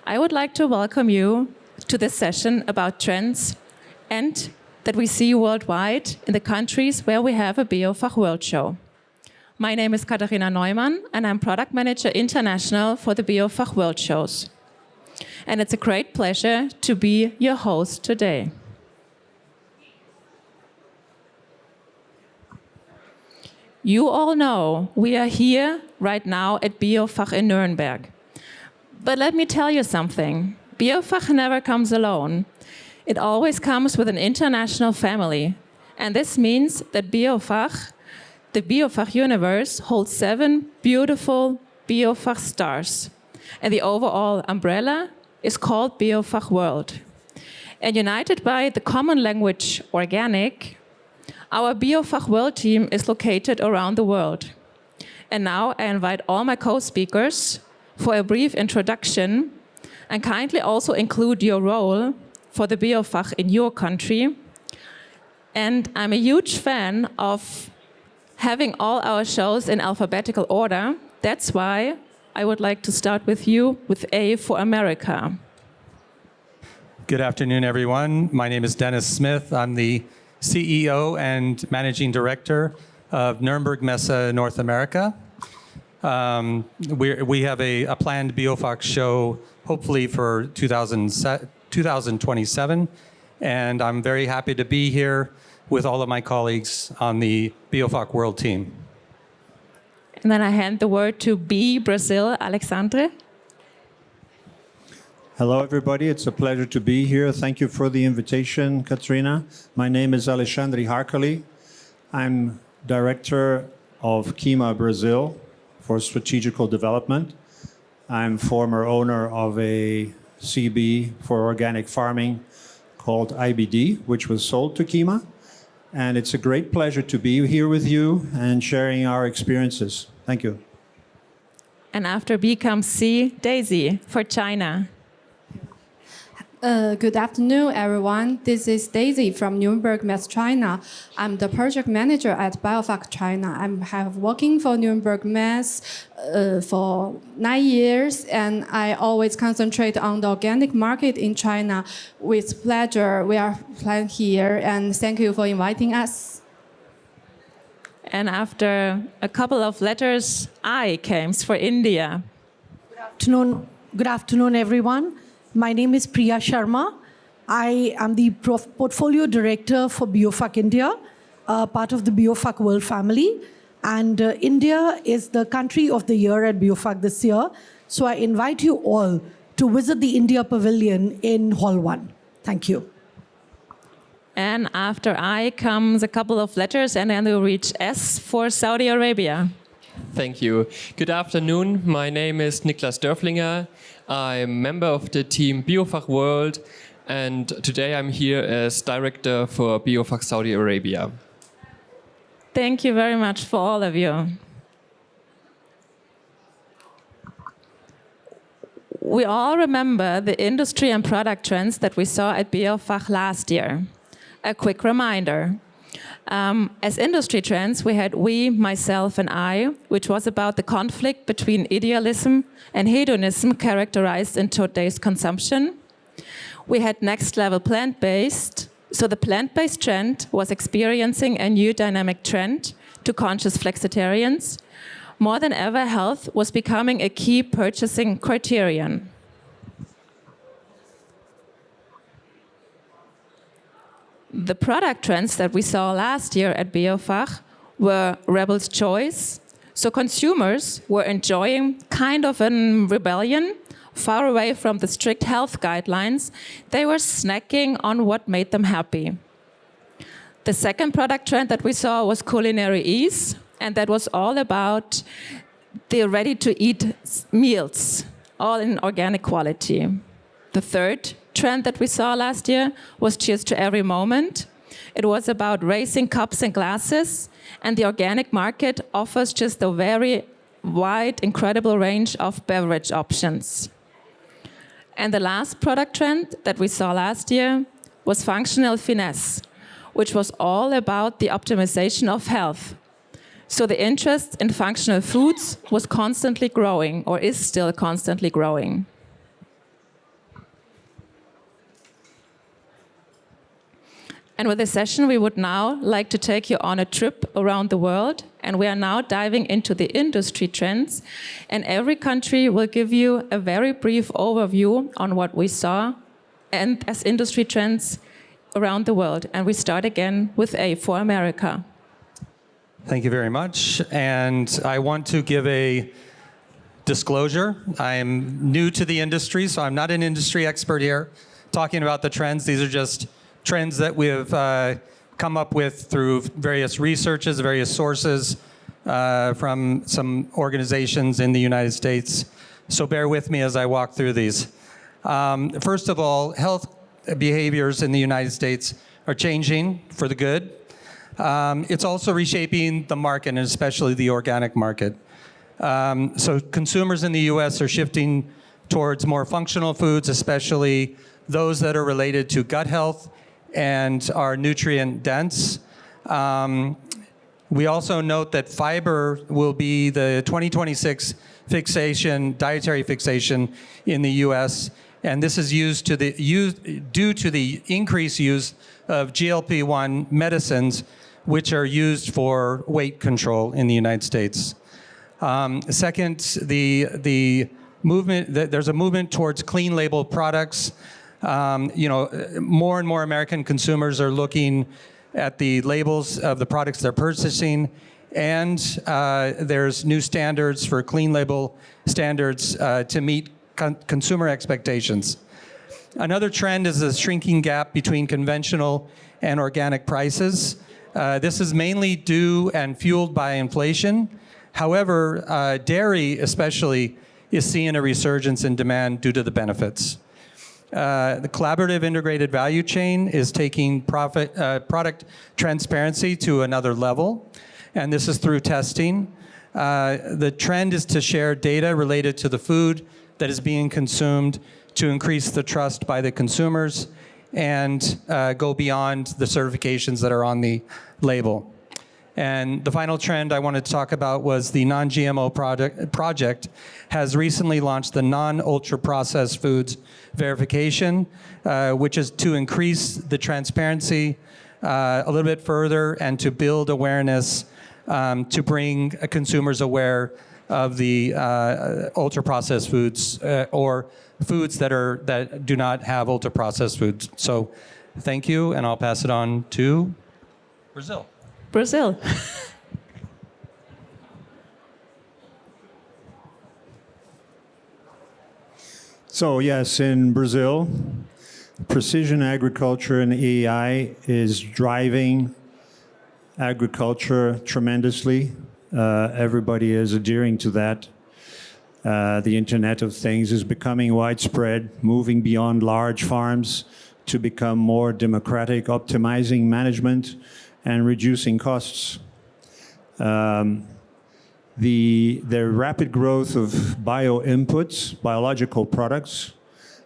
I would like to welcome you to this session about trends and that we see worldwide in the countries where we have a BIOFACH World Show. My name is Katharina Neumann, and I'm Product Manager International for the BIOFACH World Shows. And it's a great pleasure to be your host today. You all know we are here right now at BIOFACH in Nuremberg. But let me tell you something. BIOFACH never comes alone. It always comes with an international family. And this means that BIOFACH, the BIOFACH universe, holds 7 beautiful BIOFACH stars. And the overall umbrella is called BIOFACH World. And united by the common language organic, our BIOFACH World team is located around the world. And now I invite all my co-speakers for a brief introduction and kindly also include your role for the BIOFACH in your country. And I'm a huge fan of having all our shows in alphabetical order. That's why I would like to start with you with A for America. Good afternoon, everyone. My name is Dennis Smith. I'm the CEO and Managing Director of Nuremberg Messe North America. We have a planned BIOFACH show, hopefully for 2027, and I'm very happy to be here with all of my colleagues on the BIOFACH World team. And then I hand the word to B, Brazil, Alexandre. Hello, everybody. It's a pleasure to be here. Thank you for the invitation, Katrina. My name is Alexandre Harkali. I'm Director of KIMA Brazil for Strategical Development. I'm former owner of a CB for organic farming called IBD, which was sold to KIMA. And it's a great pleasure to be here with you and sharing our experiences. Thank you. And after B comes C, Daisy for China. Good afternoon, everyone. This is Daisy from Nuremberg Messe China. I'm the project manager at BIOFACH China. I have working for Nuremberg Messe for 9 years, and I always concentrate on the organic market in China. With pleasure, we are playing here, and thank you for inviting us. And after a couple of letters, I comes for India. Good afternoon, everyone. My name is Priya Sharma. I am the portfolio director for BIOFACH India, part of the BIOFACH World family. And India is the country of the year at BIOFACH this year. So I invite you all to visit the India Pavilion in Hall 1. Thank you. And after I comes a couple of letters, and then we'll reach S for Saudi Arabia. Thank you. Good afternoon. My name is Niklas Dörflinger. I'm a member of the team BIOFACH World, and today I'm here as director for BIOFACH Saudi Arabia. Thank you very much for all of you. We all remember the industry and product trends that we saw at BIOFACH last year. A quick reminder. As industry trends, we had we, myself, and I, which was about the conflict between idealism and hedonism characterized in today's consumption. We had next level plant-based. So the plant-based trend was experiencing a new dynamic trend to conscious flexitarians. More than ever, health was becoming a key purchasing criterion. The product trends that we saw last year at BIOFACH were rebel's choice. So consumers were enjoying kind of a rebellion, far away from the strict health guidelines. They were snacking on what made them happy. The second product trend that we saw was culinary ease, and that was all about the ready-to-eat meals, all in organic quality. The third trend that we saw last year was cheers to every moment. It was about raising cups and glasses, and the organic market offers just a very wide, incredible range of beverage options. And the last product trend that we saw last year was functional finesse, which was all about the optimization of health. So the interest in functional foods was constantly growing, or is still constantly growing. And with this session, we would now like to take you on a trip around the world. And we are now diving into the industry trends. And every country will give you a very brief overview on what we saw and as industry trends around the world. And we start again with A for America. Thank you very much. And I want to give a disclosure. I'm new to the industry, so I'm not an industry expert here talking about the trends. These are just trends that we have come up with through various researches, various sources from some organizations in the United States. So bear with me as I walk through these. First of all, health behaviors in the United States are changing for the good. It's also reshaping the market, and especially the organic market. So consumers in the US are shifting towards more functional foods, especially those that are related to gut health and are nutrient dense. We also note that fiber will be the 2026 dietary fixation in the US, and this is due to the increased use of GLP-1 medicines, which are used for weight control in the United States. Second, there's a movement towards clean label products. More and more American consumers are looking at the labels of the products they're purchasing, and there's new standards for clean label standards to meet consumer expectations. Another trend is the shrinking gap between conventional and organic prices. This is mainly due and fueled by inflation. However, dairy especially is seeing a resurgence in demand due to the benefits. The collaborative integrated value chain is taking product transparency to another level, and this is through testing. The trend is to share data related to the food that is being consumed to increase the trust by the consumers and go beyond the certifications that are on the label. And the final trend I wanted to talk about was the non-GMO project has recently launched the non-ultra-processed foods verification, which is to increase the transparency a little bit further and to build awareness to bring consumers aware of the ultra-processed foods or foods that do not have ultra-processed foods. So thank you, and I'll pass it on to Brazil. Brazil. So yes, in Brazil, precision agriculture and AI is driving agriculture tremendously. Everybody is adhering to that. The Internet of Things is becoming widespread, moving beyond large farms to become more democratic, optimizing management and reducing costs. The rapid growth of bio-inputs, biological products,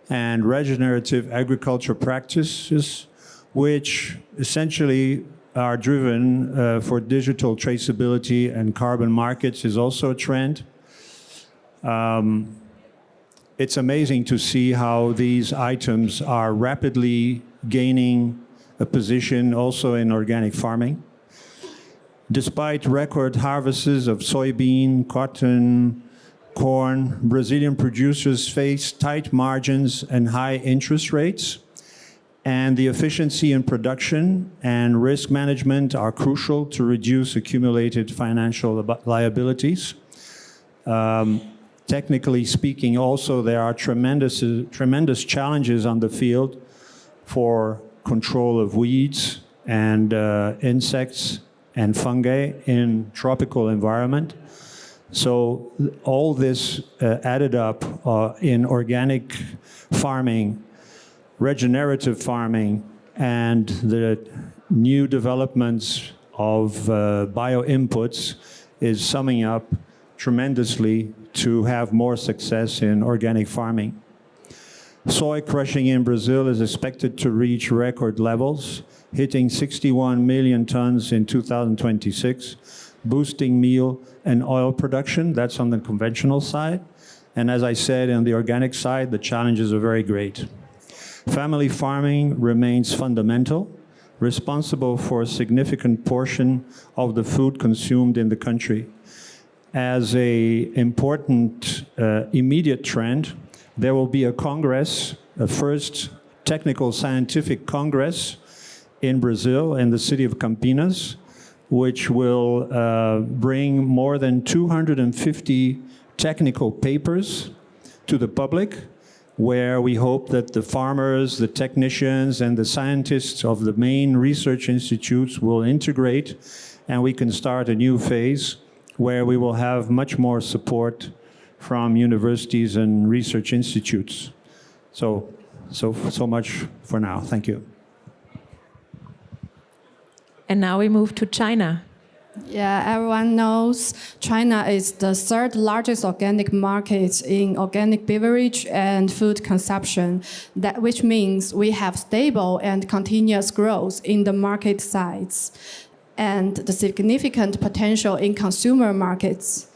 and regenerative agriculture practices, which essentially are driven for digital traceability and carbon markets, is also a trend. It's amazing to see how these items are rapidly gaining a position also in organic farming. Despite record harvests of soybean, cotton, corn, Brazilian producers face tight margins and high interest rates, and the efficiency in production and risk management are crucial to reduce accumulated financial liabilities. Technically speaking, also, there are tremendous challenges on the field for control of weeds and insects and fungi in tropical environment. So all this added up in organic farming, regenerative farming, and the new developments of bio-inputs is summing up tremendously to have more success in organic farming. Soy crushing in Brazil is expected to reach record levels, hitting 61 million tons in 2026, boosting meal and oil production. That's on the conventional side. And as I said, on the organic side, the challenges are very great. Family farming remains fundamental, responsible for a significant portion of the food consumed in the country. As an important immediate trend, there will be a congress, a first technical scientific congress in Brazil, in the city of Campinas, which will bring more than 250 technical papers to the public, where we hope that the farmers, the technicians, and the scientists of the main research institutes will integrate, and we can start a new phase where we will have much more support from universities and research institutes. So much for now. Thank you. And now we move to China. Yeah, everyone knows China is the third largest organic market in organic beverage and food consumption, which means we have stable and continuous growth in the market size and the significant potential in consumer markets.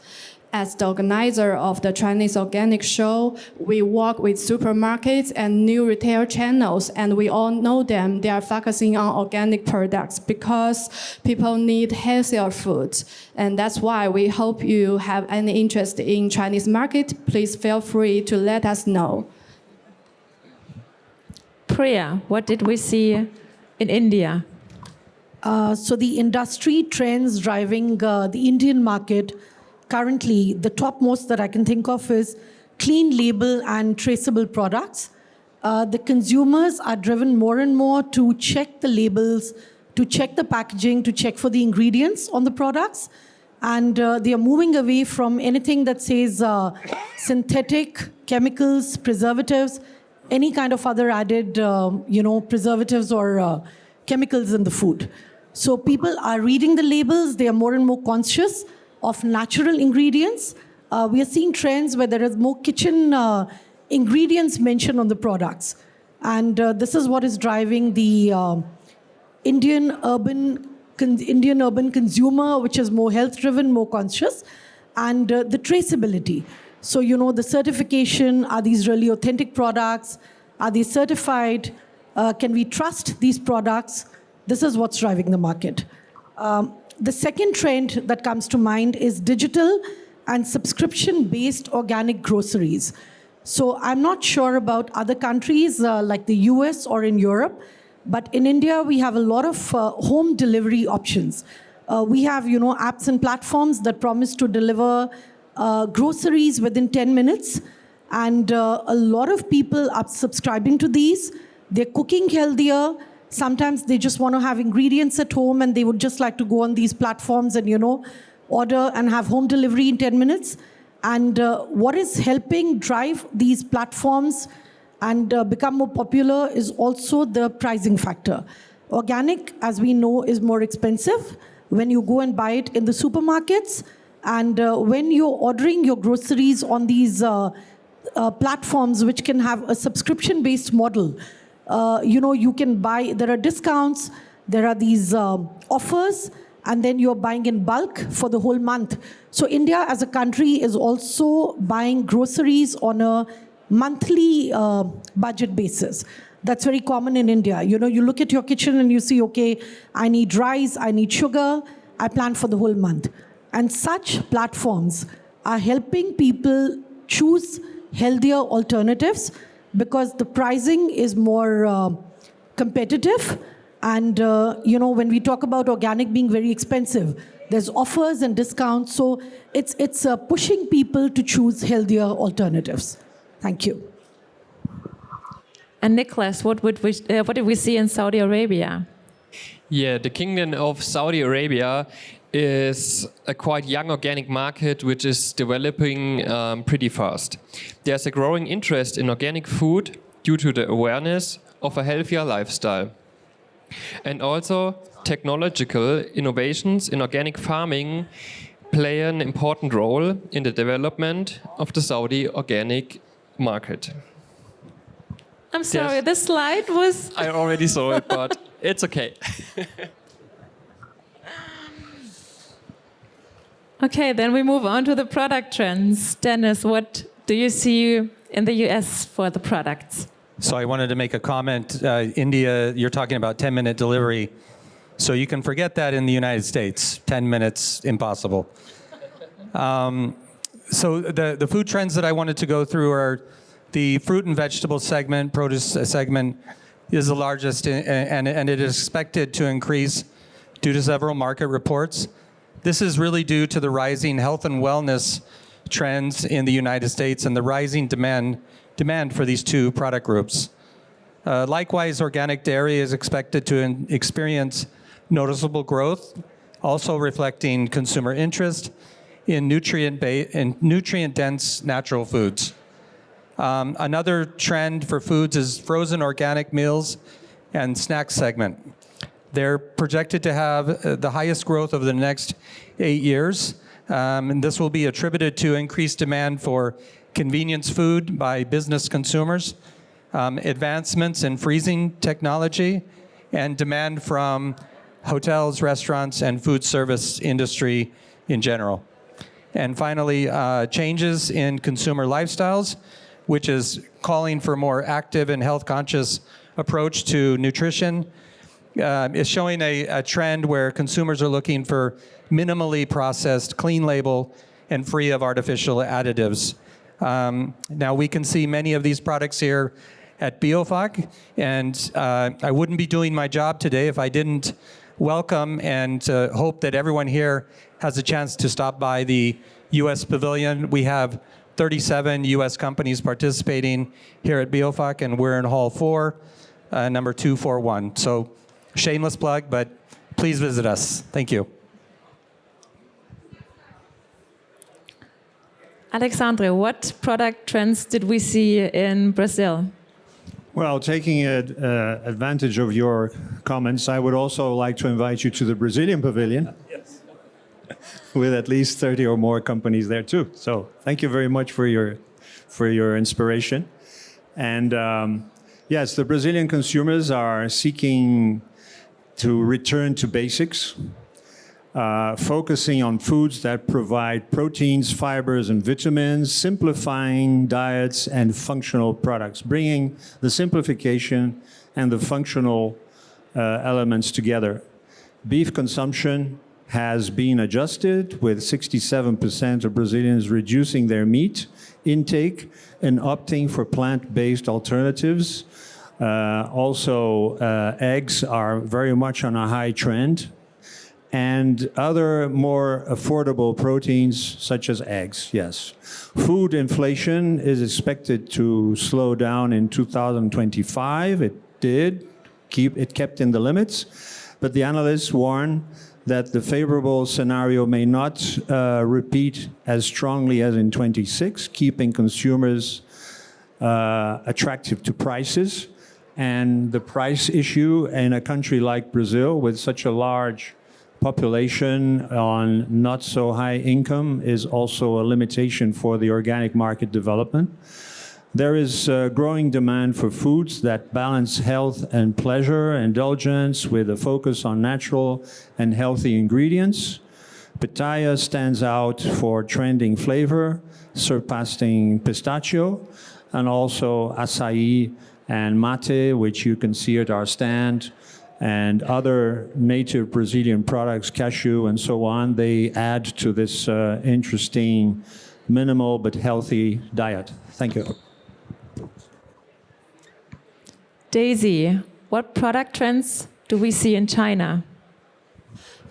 As the organizer of the Chinese Organic Show, we work with supermarkets and new retail channels, and we all know them. They are focusing on organic products because people need healthier food. And that's why we hope you have any interest in Chinese market. Please feel free to let us know. Priya, what did we see in India? So the industry trends driving the Indian market currently, the topmost that I can think of is clean label and traceable products. The consumers are driven more and more to check the labels, to check the packaging, to check for the ingredients on the products. And they are moving away from anything that says synthetic chemicals, preservatives, any kind of other added preservatives or chemicals in the food. So people are reading the labels. They are more and more conscious of natural ingredients. We are seeing trends where there is more kitchen ingredients mentioned on the products. And this is what is driving the Indian urban consumer, which is more health-driven, more conscious, and the traceability. So, the certification, are these really authentic products? Are they certified? Can we trust these products? This is what's driving the market. The second trend that comes to mind is digital and subscription-based organic groceries. So I'm not sure about other countries like the US or in Europe, but in India, we have a lot of home delivery options. We have, apps and platforms that promise to deliver groceries within 10 minutes. And a lot of people are subscribing to these. They're cooking healthier. Sometimes they just want to have ingredients at home and they would just like to go on these platforms and, order and have home delivery in 10 minutes. And what is helping drive these platforms and become more popular is also the pricing factor. Organic, as we know, is more expensive when you go and buy it in the supermarkets. And when you're ordering your groceries on these platforms, which can have a subscription-based model, you can buy, there are discounts, there are these offers, and then you're buying in bulk for the whole month. So India as a country is also buying groceries on a monthly budget basis. That's very common in India. You look at your kitchen and you see, okay, I need rice, I need sugar, I plan for the whole month. And such platforms are helping people choose healthier alternatives because the pricing is more competitive. And, when we talk about organic being very expensive, there's offers and discounts. So it's pushing people to choose healthier alternatives. Thank you. And Nicholas, what did we see in Saudi Arabia? Yeah, the Kingdom of Saudi Arabia is a quite young organic market which is developing pretty fast. There's a growing interest in organic food due to the awareness of a healthier lifestyle. And also technological innovations in organic farming play an important role in the development of the Saudi organic market. I'm sorry, Yes. this slide was... I already saw it, but it's okay. Okay, then we move on to the product trends. Dennis, what do you see in the US for the products? So I wanted to make a comment. India, you're talking about 10-minute delivery. So you can forget that in the United States. 10 minutes, impossible. So the food trends that I wanted to go through are the fruit and vegetable segment, produce segment is the largest, and it is expected to increase due to several market reports. This is really due to the rising health and wellness trends in the United States and the rising demand for these two product groups. Likewise, organic dairy is expected to experience noticeable growth, also reflecting consumer interest in nutrient-dense natural foods. Another trend for foods is frozen organic meals and snack segment. They're projected to have the highest growth over the next 8 years, and this will be attributed to increased demand for convenience food by business consumers, advancements in freezing technology, and demand from hotels, restaurants, and food service industry in general. And finally, changes in consumer lifestyles, which is calling for a more active and health-conscious approach to nutrition, is showing a trend where consumers are looking for minimally processed, clean label, and free of artificial additives. Now, we can see many of these products here at BIOFACH, and I wouldn't be doing my job today if I didn't welcome and hope that everyone here has a chance to stop by the U.S. Pavilion. We have 37 U.S. companies participating here at BIOFACH, and we're in Hall 4, number 241. So, shameless plug, but please visit us. Thank you. Alexandre, what product trends did we see in Brazil? Well, taking advantage of your comments, I would also like to invite you to the Brazilian pavilion. Yes. With at least 30 or more companies there too. So thank you very much for your inspiration. And yes, the Brazilian consumers are seeking to return to basics, focusing on foods that provide proteins, fibers, and vitamins, simplifying diets and functional products, bringing the simplification and the functional elements together. Beef consumption has been adjusted, with 67% of Brazilians reducing their meat intake and opting for plant-based alternatives. Also, eggs are very much on a high trend, and other more affordable proteins such as eggs, yes. Food inflation is expected to slow down in 2025. It did. It kept in the limits, but the analysts warn that the favorable scenario may not repeat as strongly as in 26, keeping consumers attractive to prices. And the price issue in a country like Brazil, with such a large population on not so high income, is also a limitation for the organic market development. There is growing demand for foods that balance health and pleasure, indulgence with a focus on natural and healthy ingredients. Pitaya stands out for trending flavor, surpassing pistachio, and also acai and mate, which you can see at our stand, and other native Brazilian products, cashew and so on. They add to this interesting, minimal but healthy diet. Thank you. Daisy, what product trends do we see in China?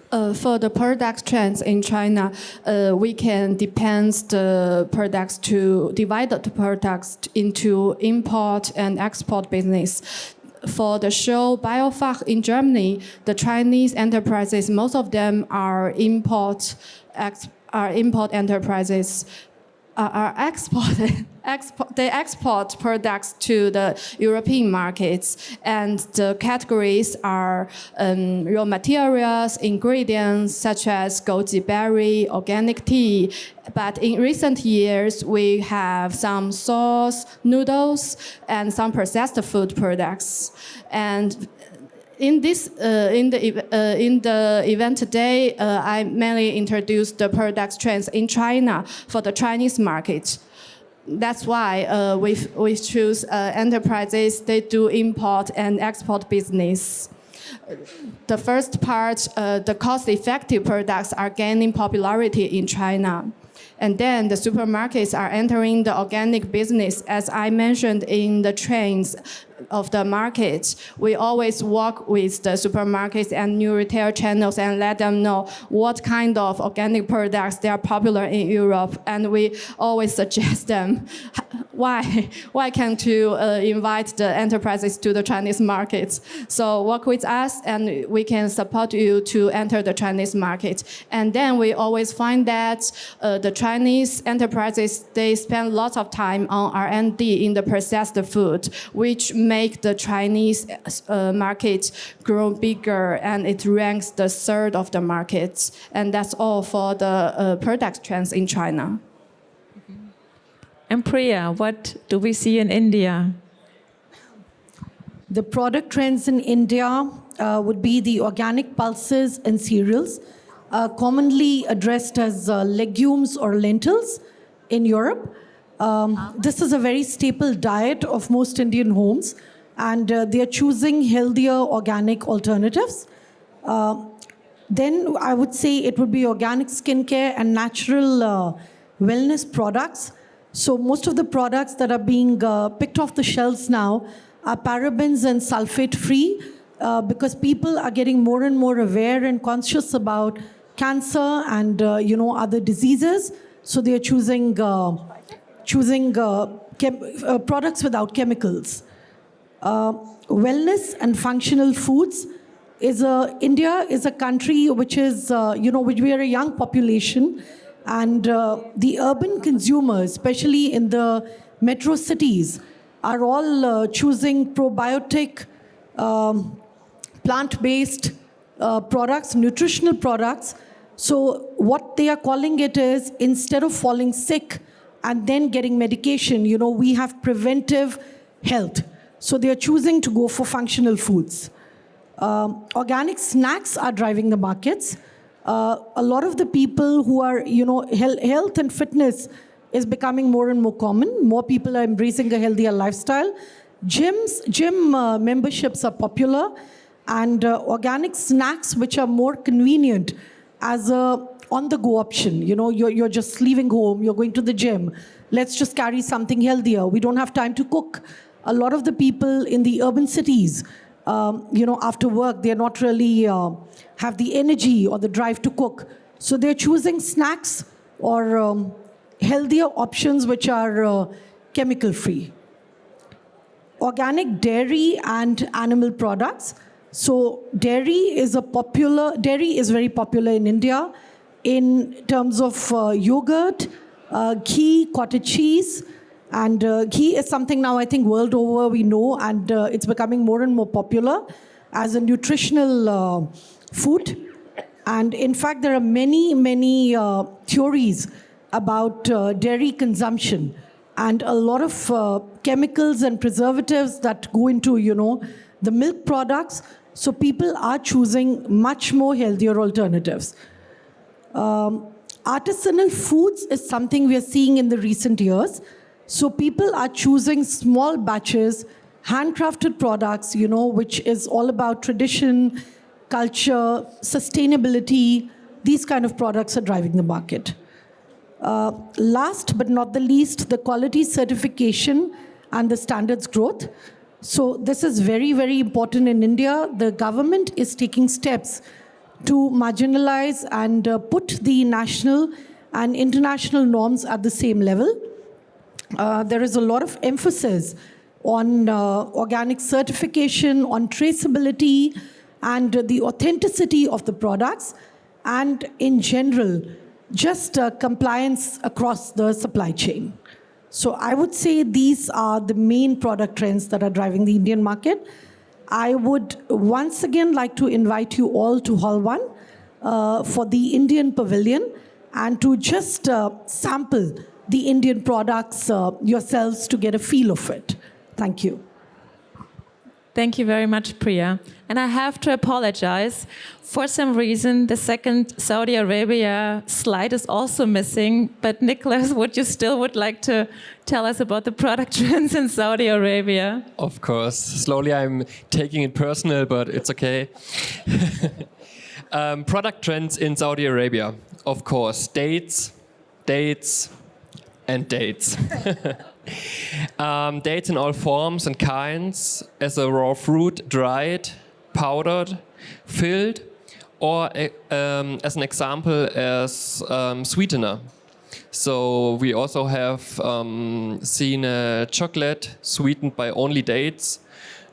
For the product trends in China, we can divide the products into import and export business. For the show BIOFACH in Germany, the Chinese enterprises, most of them are import enterprises. They export products to the European markets, and the categories are raw materials, ingredients such as goji berry, organic tea. But in recent years, we have some sauce, noodles, and some processed food products. And in the event today, I mainly introduced the product trends in China for the Chinese market. That's why we choose enterprises. They do import and export business. The first part, the cost-effective products are gaining popularity in China. And then the supermarkets are entering the organic business. As I mentioned in the trends of the market, we always work with the supermarkets and new retail channels and let them know what kind of organic products they are popular in Europe. And we always suggest them, why can't you invite the enterprises to the Chinese markets? So work with us and we can support you to enter the Chinese market. And then we always find that the Chinese enterprises, they spend lots of time on R&D in the processed food, which make the Chinese market grow bigger, and it ranks the third of the markets. And that's all for the product trends in China. And Priya, what do we see in India? The product trends in India would be the organic pulses and cereals, commonly addressed as legumes or lentils in Europe. This is a very staple diet of most Indian homes, and they are choosing healthier organic alternatives. Then I would say it would be organic skincare and natural wellness products. So most of the products that are being picked off the shelves now are parabens and sulfate free because people are getting more and more aware and conscious about cancer and other diseases. So they are choosing products without chemicals. Wellness and functional foods India is a country which is which we are a young population. And the urban consumers, especially in the metro cities, are all choosing probiotic, plant-based products, nutritional products. So what they are calling it is, instead of falling sick and then getting medication, we have preventive health. So they are choosing to go for functional foods. Organic snacks are driving the markets. A lot of the people who are, health and fitness is becoming more and more common. More people are embracing a healthier lifestyle. Gym memberships are popular, and organic snacks, which are more convenient as a on-the-go option. You're just leaving home, you're going to the gym. Let's just carry something healthier. We don't have time to cook. A lot of the people in the urban cities, after work, they're not really have the energy or the drive to cook. So they're choosing snacks or healthier options which are chemical-free. Organic dairy and animal products. So dairy is very popular in India in terms of yogurt, ghee, cottage cheese. And ghee is something now I think world over we know, and it's becoming more and more popular as a nutritional food. And in fact, there are many, many theories about dairy consumption and a lot of chemicals and preservatives that go into, the milk products. So people are choosing much more healthier alternatives. Artisanal foods is something we are seeing in the recent years. So people are choosing small batches, handcrafted products, which is all about tradition, culture, sustainability. These kind of products are driving the market. Last but not the least, the quality certification and the standards growth. So this is very, very important in India. The government is taking steps to marginalize and put the national and international norms at the same level. There is a lot of emphasis on organic certification, on traceability, and the authenticity of the products, and in general, just compliance across the supply chain. So I would say these are the main product trends that are driving the Indian market. I would once again like to invite you all to Hall 1 for the Indian Pavilion and to just sample the Indian products yourselves to get a feel of it. Thank you. Thank you very much, Priya. And I have to apologize. For some reason, the second Saudi Arabia slide is also missing. But Nicholas, would like to tell us about the product trends in Saudi Arabia? Of course. Slowly I'm taking it personal, but it's okay. Product trends in Saudi Arabia. Of course, dates, and dates. Dates in all forms and kinds, as a raw fruit, dried, powdered, filled, or as an example, as sweetener. So we also have seen chocolate sweetened by only dates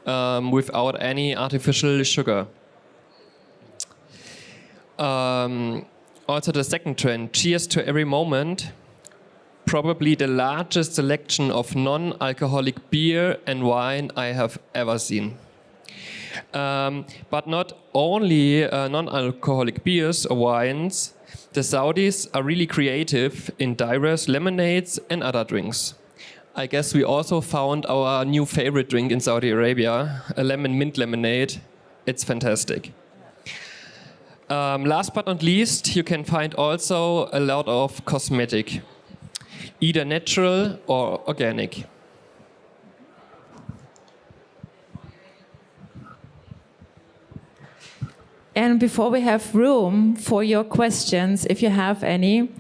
without any artificial sugar. Also the second trend, cheers to every moment. Probably the largest selection of non-alcoholic beer and wine I have ever seen. But not only non-alcoholic beers or wines, the Saudis are really creative in diverse lemonades and other drinks. I guess we also found our new favorite drink in Saudi Arabia, a lemon mint lemonade. It's fantastic. Last but not least, you can find also a lot of cosmetic, either natural or organic. And before we have room for your questions, if you have any,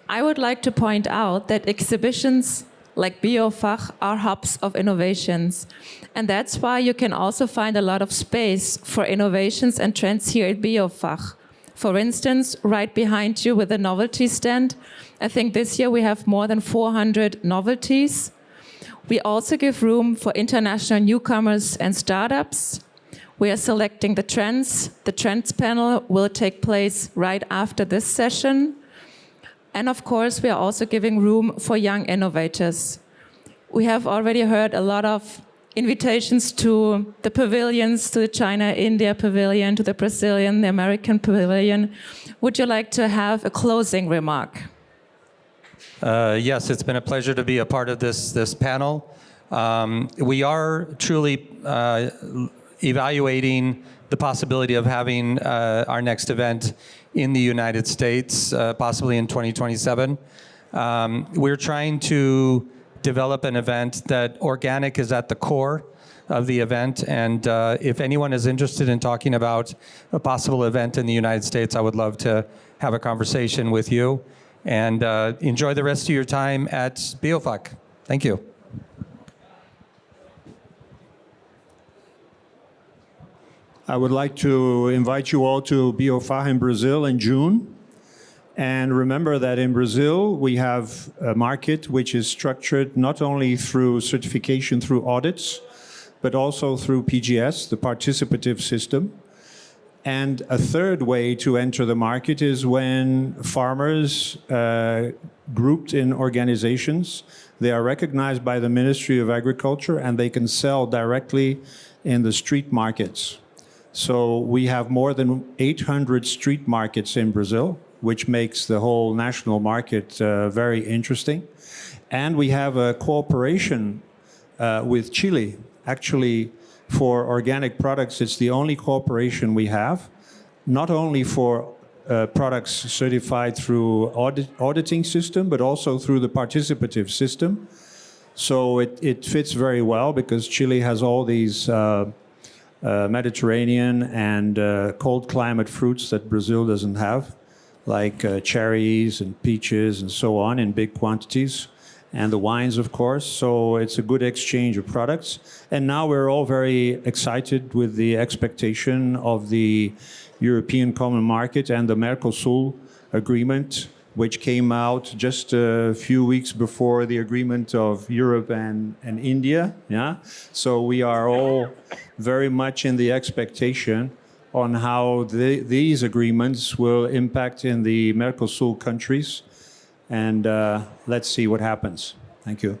I would like to point out that exhibitions like BIOFACH are hubs of innovations. And that's why you can also find a lot of space for innovations and trends here at BIOFACH. For instance, right behind you with the novelty stand, I think this year we have more than 400 novelties. We also give room for international newcomers and startups. We are selecting the trends. The trends panel will take place right after this session. And of course, we are also giving room for young innovators. We have already heard a lot of invitations to the pavilions, to the China-India pavilion, to the Brazilian, the American pavilion. Would you like to have a closing remark? Yes, it's been a pleasure to be a part of this panel. We are truly evaluating the possibility of having our next event in the United States, possibly in 2027. We're trying to develop an event that organic is at the core of the event. And if anyone is interested in talking about a possible event in the United States, I would love to have a conversation with you. And enjoy the rest of your time at BIOFACH. Thank you. I would like to invite you all to BIOFACH in Brazil in June. And remember that in Brazil, we have a market which is structured not only through certification through audits, but also through PGS, the participative system. And a third way to enter the market is when farmers grouped in organizations, they are recognized by the Ministry of Agriculture and they can sell directly in the street markets. So we have more than 800 street markets in Brazil, which makes the whole national market very interesting. And we have a cooperation with Chile. Actually, for organic products, it's the only cooperation we have, not only for products certified through auditing system, but also through the participative system. So it fits very well because Chile has all these Mediterranean and cold climate fruits that Brazil doesn't have, like cherries and peaches and so on in big quantities, and the wines, of course. So it's a good exchange of products. And now we're all very excited with the expectation of the European Common Market and the Mercosur agreement, which came out just a few weeks before the agreement of Europe and India. Yeah? So we are all very much in the expectation on how these agreements will impact in the Mercosur countries. And let's see what happens. Thank you.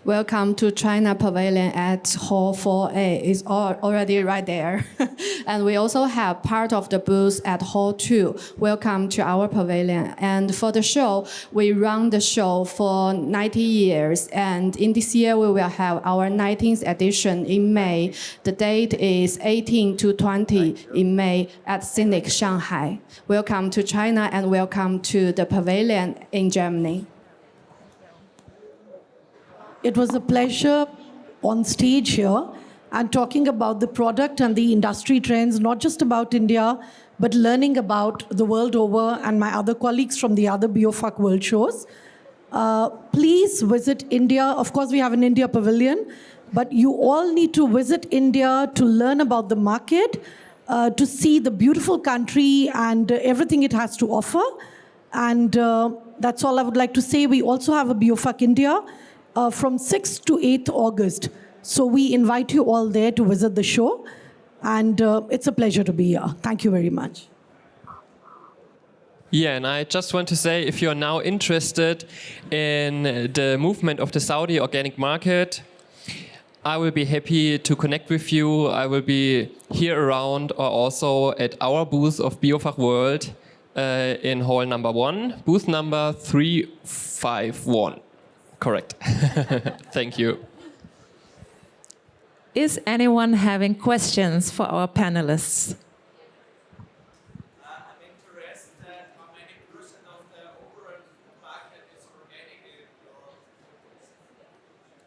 Welcome to China Pavilion at Hall 4A. It's already right there. And we also have part of the booth at Hall 2. Welcome to our pavilion. And for the show, we run the show for 90 years. And in this year, we will have our 19th edition in May. The date is 18 to 20 in May at Scenic Shanghai. Welcome to China and welcome to the pavilion in Germany. It was a pleasure on stage here and talking about the product and the industry trends, not just about India, but learning about the world over and my other colleagues from the other BIOFACH World shows. Please visit India. Of course, we have an India pavilion, but you all need to visit India to learn about the market, to see the beautiful country and everything it has to offer. And that's all I would like to say. We also have a BIOFACH India from 6th to 8th August. So we invite you all there to visit the show. And it's a pleasure to be here. Thank you very much. Yeah, and I just want to say, if you're now interested in the movement of the Saudi organic market, I will be happy to connect with you. I will be here around or also at our booth of BIOFACH World in hall number 1, booth number 351. Correct. Thank you. Is anyone having questions for our panelists? I'm interested how many percent of the overall market is organic in your...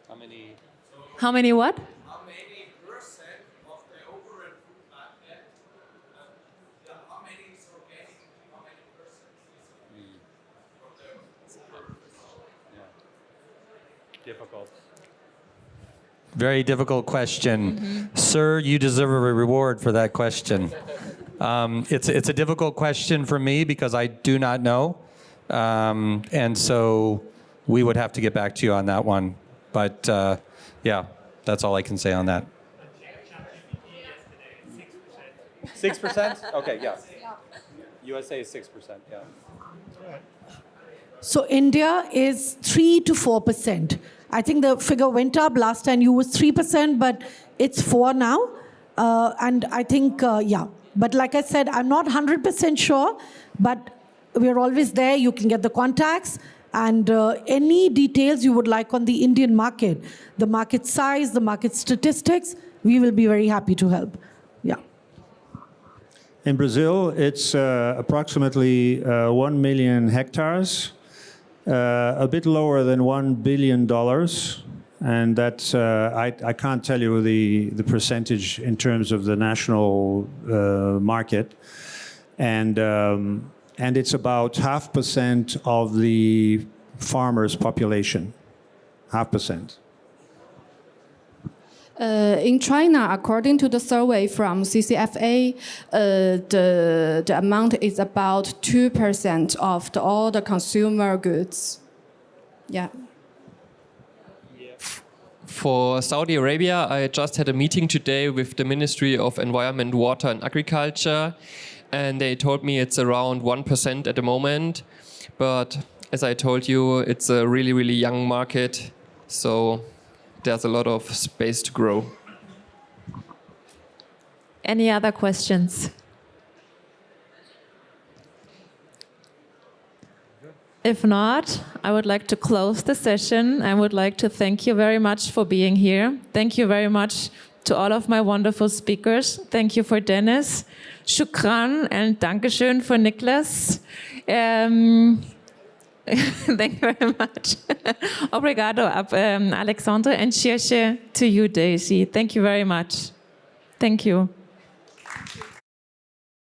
How many what? How many percent of the overall food market, how many is organic, how many percent is from the difficult. Very difficult question. Sir, you deserve a reward for that question. It's a difficult question for me because I do not know. And so we would have to get back to you on that one. But yeah, that's all I can say on that. 6%? Okay, yeah. USA is 6%, yeah. So India is 3 to 4%. I think the figure went up. Last time you was 3%, but it's 4 now. And I think, yeah. But like I said, I'm not 100% sure, but we're always there. You can get the contacts and any details you would like on the Indian market, the market size, the market statistics, we will be very happy to help. Yeah. In Brazil, it's approximately 1 million hectares, a bit lower than $1 billion. And that's, I can't tell you the percentage in terms of the national market. And it's about 0.5% of the farmers' population, 0.5%. In China, according to the survey from CCFA, the amount is about 2% of all the consumer goods. Yeah. For Saudi Arabia, I just had a meeting today with the Ministry of Environment, Water and Agriculture, and they told me it's around 1% at the moment. But as I told you, it's a really, really young market, so there's a lot of space to grow. Any other questions? If not, I would like to close the session. I would like to thank you very much for being here. Thank you very much to all of my wonderful speakers. Thank you for Dennis. Shukran and Dankeschön for Niklas. Thank you very much. Obrigado, Alexandre, and cheers to you, Daisy. Thank you very much. Thank you.